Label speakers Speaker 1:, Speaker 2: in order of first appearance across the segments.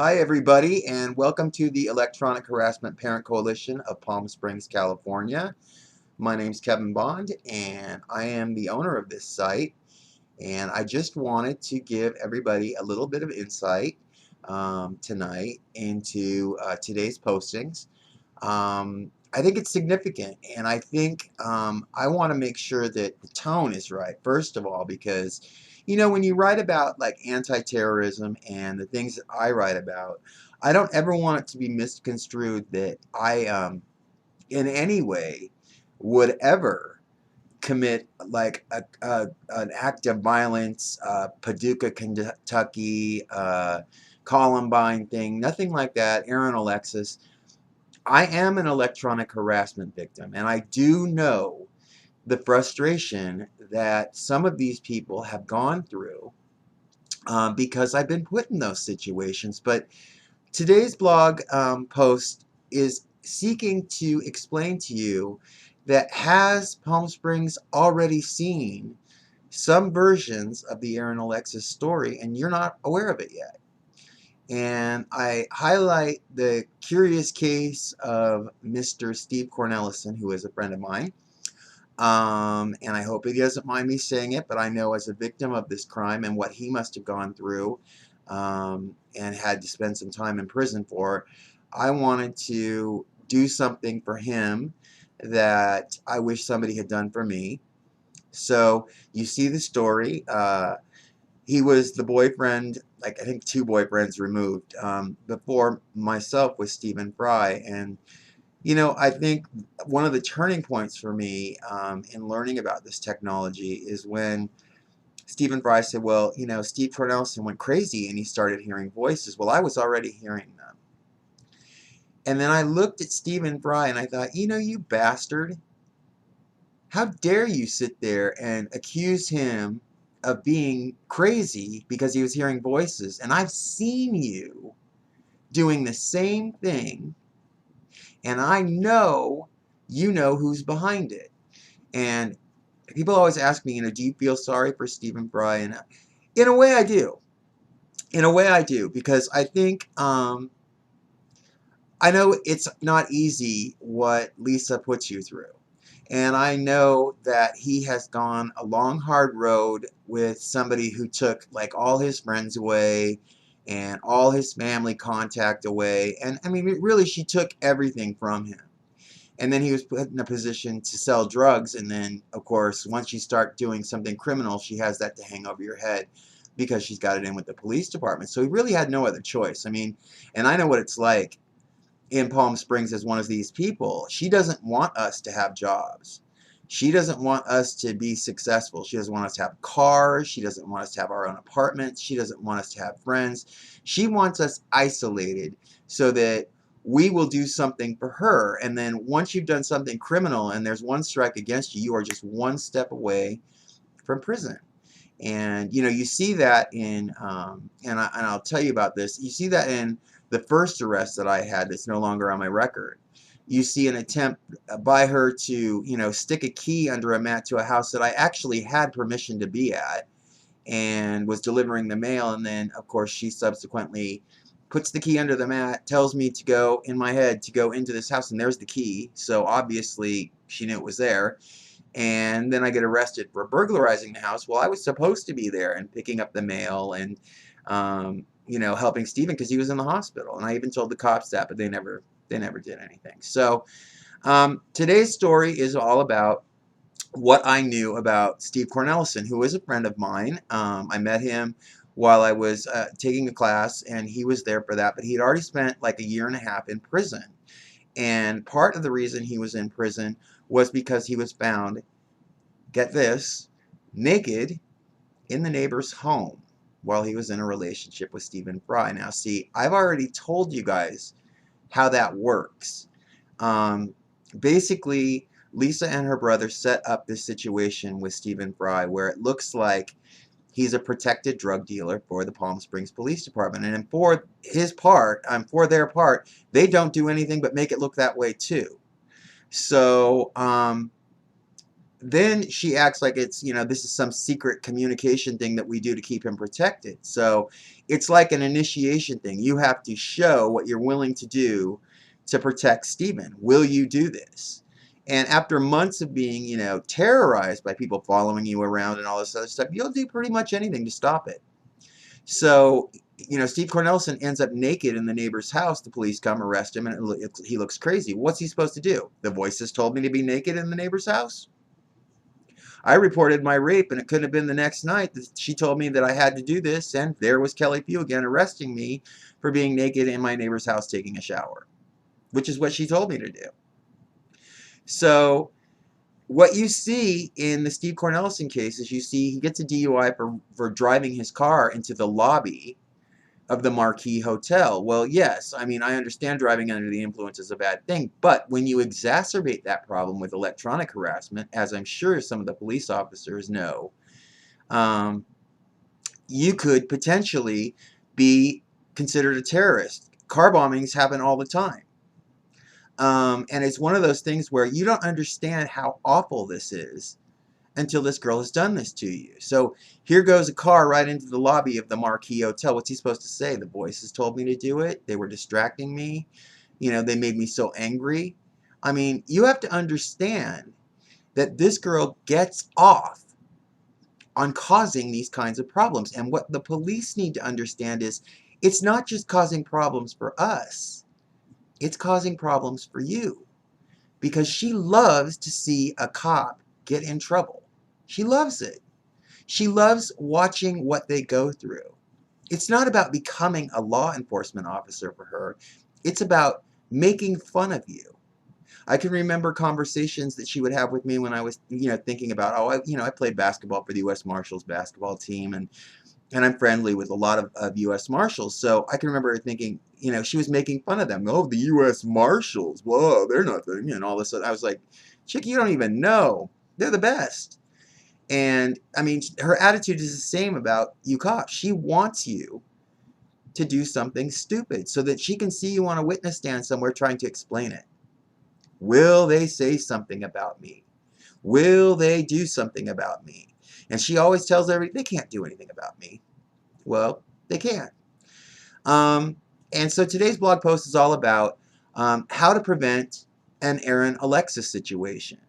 Speaker 1: Hi, everybody, and welcome to the Electronic Harassment Parent Coalition of Palm Springs, California. My name's Kevin Bond, and I am the owner of this site. And I just wanted to give everybody a little bit of insight tonight into today's postings. I think it's significant, and I think I want to make sure that the tone is right, first of all, because when you write about like anti-terrorism and the things that I write about, I don't ever want it to be misconstrued that I in any way would ever commit like an act of violence, Paducah, Kentucky, Columbine thing, nothing like that. Aaron, Alexis, I am an electronic harassment victim, and I do know the frustration that some of these people have gone through because I've been put in those situations. But today's blog post is seeking to explain to you that has Palm Springs already seen some versions of the Aaron Alexis story and you're not aware of it yet. And I highlight the curious case of Mr. Steve Cornelison, who is a friend of mine. And I hope he doesn't mind me saying it, but I know as a victim of this crime and what he must have gone through and had to spend some time in prison for, I wanted to do something for him that I wish somebody had done for me. So you see the story. He was the boyfriend, like I think two boyfriends removed, before myself with Stephen Fry. And, I think one of the turning points for me in learning about this technology is when Stephen Fry said, well, Steve Cornelison went crazy and he started hearing voices. Well, I was already hearing them. And then I looked at Stephen Fry and I thought, you bastard, how dare you sit there and accuse him of being crazy because he was hearing voices? And I've seen you doing the same thing, and I know you know who's behind it. And people always ask me, do you feel sorry for Stephen Fry? And in a way I do. In a way I do, because I think I know it's not easy what Lisa puts you through. And I know that he has gone a long, hard road with somebody who took like all his friends away and all his family contact away. And I mean, really, she took everything from him. And then he was put in a position to sell drugs. And then, of course, once you start doing something criminal, she has that to hang over your head because she's got it in with the police department. So he really had no other choice. I mean, and I know what it's like in Palm Springs as one of these people. She doesn't want us to have jobs. She doesn't want us to be successful. She doesn't want us to have cars. She doesn't want us to have our own apartments. She doesn't want us to have friends. She wants us isolated so that we will do something for her. And then once you've done something criminal and there's one strike against you, you are just one step away from prison. And you see that in, and I'll tell you about this. You see that in the first arrest that I had that's no longer on my record. You see an attempt by her to, stick a key under a mat to a house that I actually had permission to be at and was delivering the mail. And then, of course, she subsequently puts the key under the mat, tells me to go, in my head, to go into this house, and there's the key. So obviously she knew it was there. And then I get arrested for burglarizing the house. Well, I was supposed to be there and picking up the mail and, helping Stephen because he was in the hospital. And I even told the cops that, but they never did anything. So today's story is all about what I knew about Steve Cornelison, who is a friend of mine. I met him while I was taking a class, and he was there for that. But he had already spent like a year and a half in prison. And part of the reason he was in prison was because he was found, get this, naked in the neighbor's home while he was in a relationship with Stephen Fry. Now, see, I've already told you guys how that works. Basically, Lisa and her brother set up this situation with Stephen Fry where it looks like he's a protected drug dealer for the Palm Springs Police Department. And for his part, for their part, they don't do anything but make it look that way too. So then she acts like it's, this is some secret communication thing that we do to keep him protected. So it's like an initiation thing. You have to show what you're willing to do to protect Stephen. Will you do this? And after months of being, terrorized by people following you around and all this other stuff, you'll do pretty much anything to stop it. So, Steve Cornelison ends up naked in the neighbor's house. The police come, arrest him, and he looks crazy. What's he supposed to do? The voices told me to be naked in the neighbor's house? I reported my rape, and it couldn't have been the next night that she told me that I had to do this, and there was Kelly Pugh again arresting me for being naked in my neighbor's house taking a shower, which is what she told me to do. So what you see in the Steve Cornelison case is you see he gets a DUI for driving his car into the lobby of the Marquis Hotel. Well, yes, I mean, I understand driving under the influence is a bad thing, but when you exacerbate that problem with electronic harassment, as I'm sure some of the police officers know, you could potentially be considered a terrorist. Car bombings happen all the time. And it's one of those things where you don't understand how awful this is until this girl has done this to you. So here goes a car right into the lobby of the Marquis Hotel. What's he supposed to say? The voices told me to do it. They were distracting me. They made me so angry. I mean, you have to understand that this girl gets off on causing these kinds of problems. And what the police need to understand is it's not just causing problems for us. It's causing problems for you. Because she loves to see a cop get in trouble. She loves it. She loves watching what they go through. It's not about becoming a law enforcement officer for her. It's about making fun of you. I can remember conversations that she would have with me when I was, thinking about, I played basketball for the U.S. Marshals basketball team, and I'm friendly with a lot of U.S. Marshals. So I can remember her thinking, she was making fun of them. Oh, the U.S. Marshals. Whoa, they're nothing. And all this. I was like, chick, you don't even know. They're the best. And, I mean, her attitude is the same about you cops. She wants you to do something stupid so that she can see you on a witness stand somewhere trying to explain it. Will they say something about me? Will they do something about me? And she always tells everybody, they can't do anything about me. Well, they can. And so today's blog post is all about how to prevent an Aaron Alexis situation.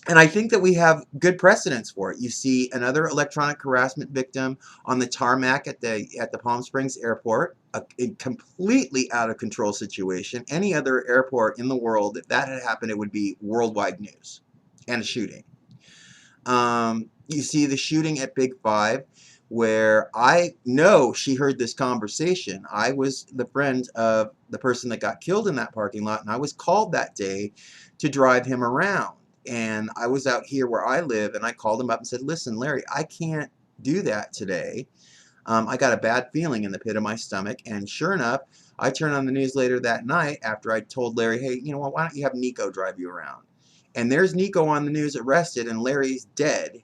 Speaker 1: And I think that we have good precedents for it. You see another electronic harassment victim on the tarmac at the Palm Springs airport, a completely out of control situation. Any other airport in the world, if that had happened, it would be worldwide news, and a shooting. You see the shooting at Big Five, where I know she heard this conversation. I was the friend of the person that got killed in that parking lot, and I was called that day to drive him around. And I was out here where I live, and I called him up and said, listen, Larry, I can't do that today. I got a bad feeling in the pit of my stomach. And sure enough, I turned on the news later that night after I told Larry, hey, you know what, why don't you have Nico drive you around? And there's Nico on the news arrested, and Larry's dead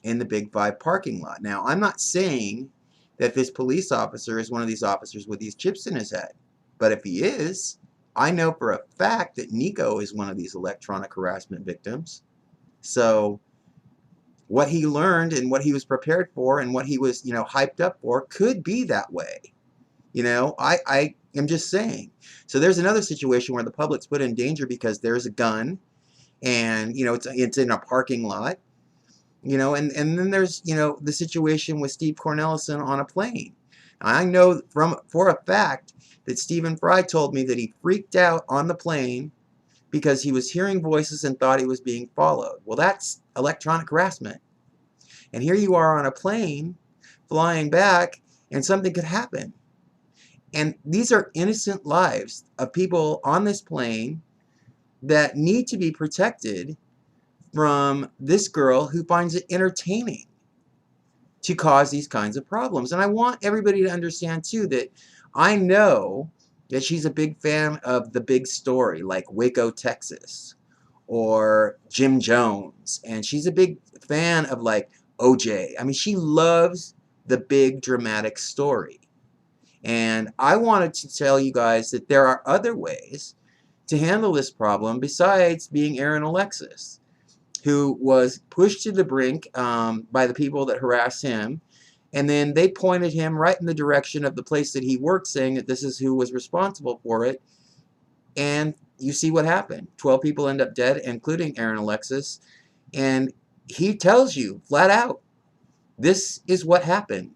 Speaker 1: in the Big Five parking lot. Now, I'm not saying that this police officer is one of these officers with these chips in his head. But if he is, I know for a fact that Nico is one of these electronic harassment victims. So what he learned and what he was prepared for and what he was, hyped up for could be that way. I am just saying. So there's another situation where the public's put in danger because there's a gun and, it's in a parking lot. And then there's, the situation with Steve Cornelison on a plane. I know for a fact that Stephen Fry told me that he freaked out on the plane because he was hearing voices and thought he was being followed. Well, that's electronic harassment. And here you are on a plane flying back, and something could happen. And these are innocent lives of people on this plane that need to be protected from this girl who finds it entertaining to cause these kinds of problems. And I want everybody to understand, too, that I know that she's a big fan of The Big Story, like Waco, Texas, or Jim Jones. And she's a big fan of, like, OJ. I mean, she loves the big dramatic story. And I wanted to tell you guys that there are other ways to handle this problem besides being Aaron Alexis. who was pushed to the brink by the people that harassed him. And then they pointed him right in the direction of the place that he worked, saying that this is who was responsible for it. And you see what happened. 12 people end up dead, including Aaron Alexis. And he tells you flat out, this is what happened.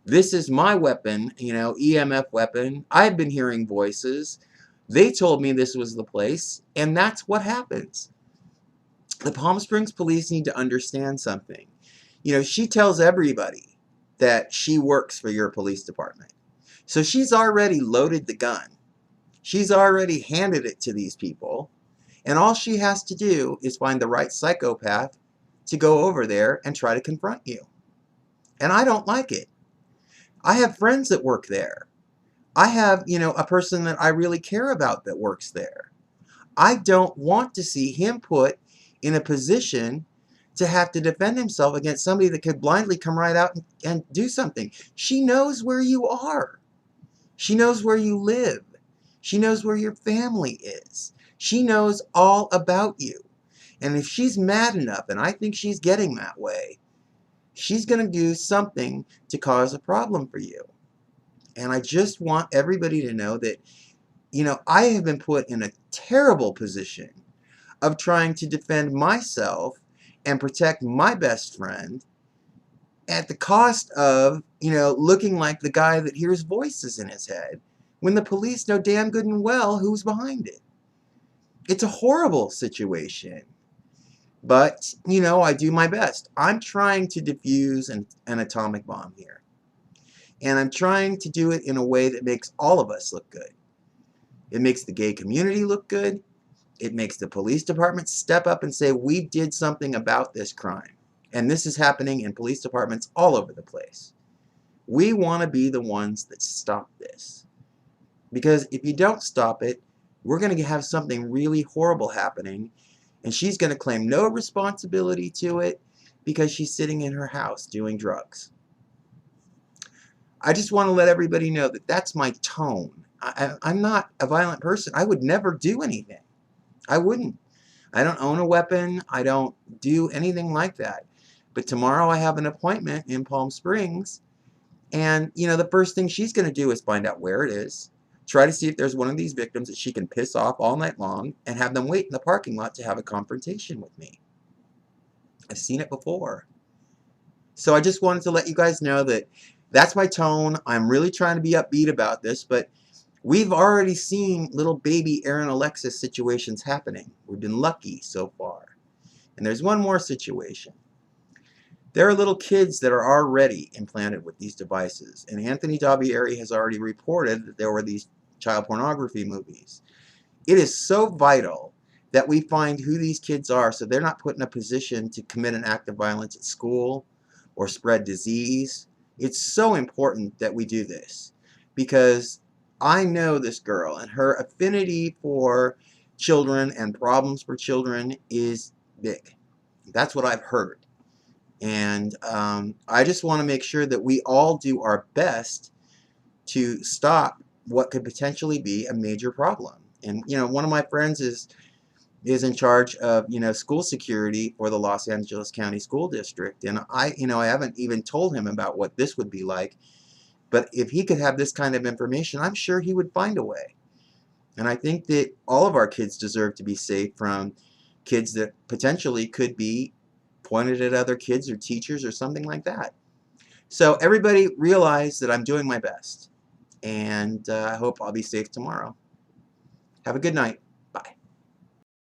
Speaker 1: This is my weapon, EMF weapon. I've been hearing voices. They told me this was the place, and that's what happens. The Palm Springs police need to understand something. She tells everybody that she works for your police department. So she's already loaded the gun. She's already handed it to these people. And all she has to do is find the right psychopath to go over there and try to confront you. And I don't like it. I have friends that work there. I have, a person that I really care about that works there. I don't want to see him put in a position to have to defend himself against somebody that could blindly come right out and do something. She knows where you are. She knows where you live. She knows where your family is. She knows all about you. And if she's mad enough, and I think she's getting that way, she's going to do something to cause a problem for you. And I just want everybody to know that, I have been put in a terrible position of trying to defend myself and protect my best friend at the cost of, looking like the guy that hears voices in his head when the police know damn good and well who's behind it. It's a horrible situation. But, I do my best. I'm trying to defuse an atomic bomb here. And I'm trying to do it in a way that makes all of us look good. It makes the gay community look good. It makes the police department step up and say, we did something about this crime. And this is happening in police departments all over the place. We want to be the ones that stop this. Because if you don't stop it, we're going to have something really horrible happening. And she's going to claim no responsibility to it because she's sitting in her house doing drugs. I just want to let everybody know that that's my tone. I'm not a violent person. I would never do anything. I wouldn't. I don't own a weapon. I don't do anything like that. But tomorrow I have an appointment in Palm Springs. And, the first thing she's going to do is find out where it is. Try to see if there's one of these victims that she can piss off all night long and have them wait in the parking lot to have a confrontation with me. I've seen it before. So I just wanted to let you guys know that that's my tone. I'm really trying to be upbeat about this, but we've already seen little baby Aaron Alexis situations happening. We've been lucky so far. And there's one more situation. There are little kids that are already implanted with these devices. And Anthony Davieri has already reported that there were these child pornography movies. It is so vital that we find who these kids are so they're not put in a position to commit an act of violence at school or spread disease. It's so important that we do this because I know this girl and her affinity for children and problems for children is big. That's what I've heard. And I just want to make sure that we all do our best to stop what could potentially be a major problem. And, one of my friends is in charge of, school security for the Los Angeles County School District. And I haven't even told him about what this would be like. But if he could have this kind of information, I'm sure he would find a way. And I think that all of our kids deserve to be safe from kids that potentially could be pointed at other kids or teachers or something like that. So everybody realize that I'm doing my best. And I hope I'll be safe tomorrow. Have a good night.